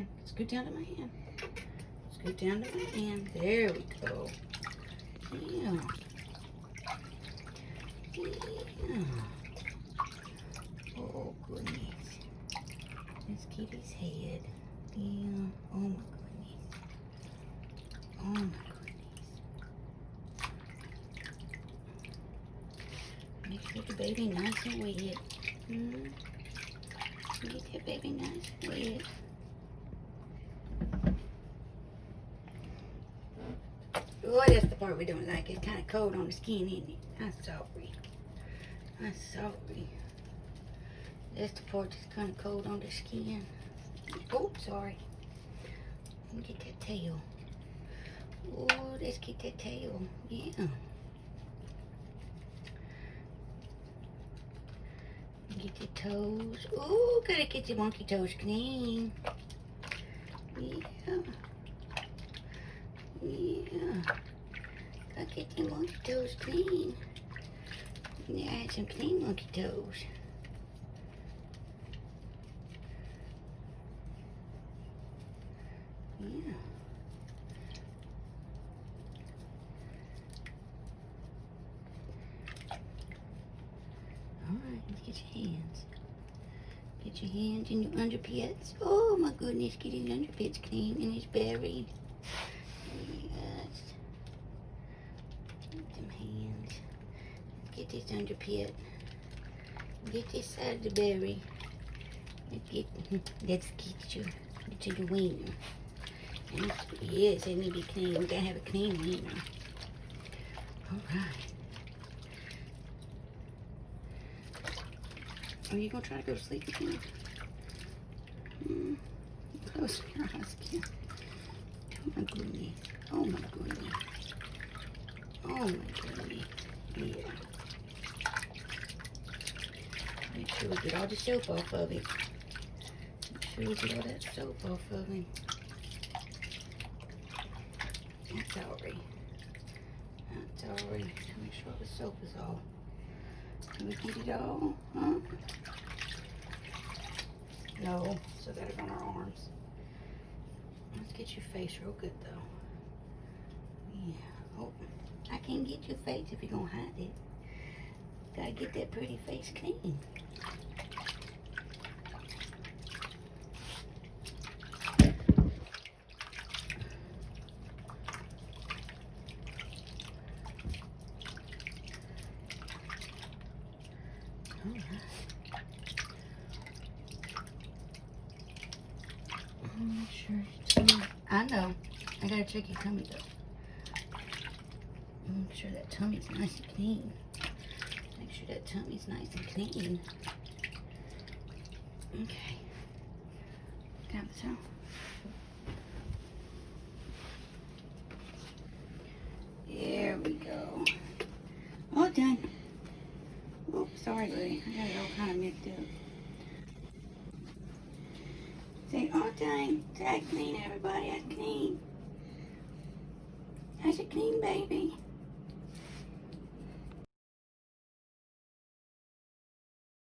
hand. Scoot down to my hand. Scoot down to my hand. There we go. Yeah. Yeah. Oh, goodness. Let's get his head. Yeah. Oh, my goodness. Oh, my goodness. Make sure the baby nice and wet. Get that baby nice and wet. Oh, that's the part we don't like. It's kind of cold on the skin, isn't it? I'm sorry. I'm sorry. That's the part that's kind of cold on the skin. Oh, sorry. Let me get that tail. Oh, let's get that tail. Yeah. Get your toes. Oh, gotta get your monkey toes clean. Yeah. Yeah. Gotta get your monkey toes clean. Yeah, I had some clean monkey toes. Yeah. Alright, let's get your hands. Get your hands and your underpits. Oh my goodness, get his underpits clean and his berry. Yes. Get them hands. Get this underpit. Get this side of the berry. Let's get you to the wiener. Yes, they need to be clean. We gotta have a clean wiener. Alright. Are you gonna try to go to sleep again? Close your eyes again. Oh my goodness. Oh my goodness. Oh my goodness. Yeah. Make sure we get all the soap off of it. Make sure we get all that soap off of it. That's alright. That's alright. Make sure the soap is all. Can we get it all? Huh? No, still got it on our arms. Let's get your face real good though. Yeah. Oh, I can't get your face if you're gonna hide it. Gotta get that pretty face clean. Make sure your tummy. I know. I gotta check your tummy though. Make sure that tummy's nice and clean. Make sure that tummy's nice and clean. Okay. Got the towel. There we go. All done. Oh, sorry, buddy. I got it all kind of mixed up. Say, all done. That's clean, everybody. That's clean. That's a clean baby.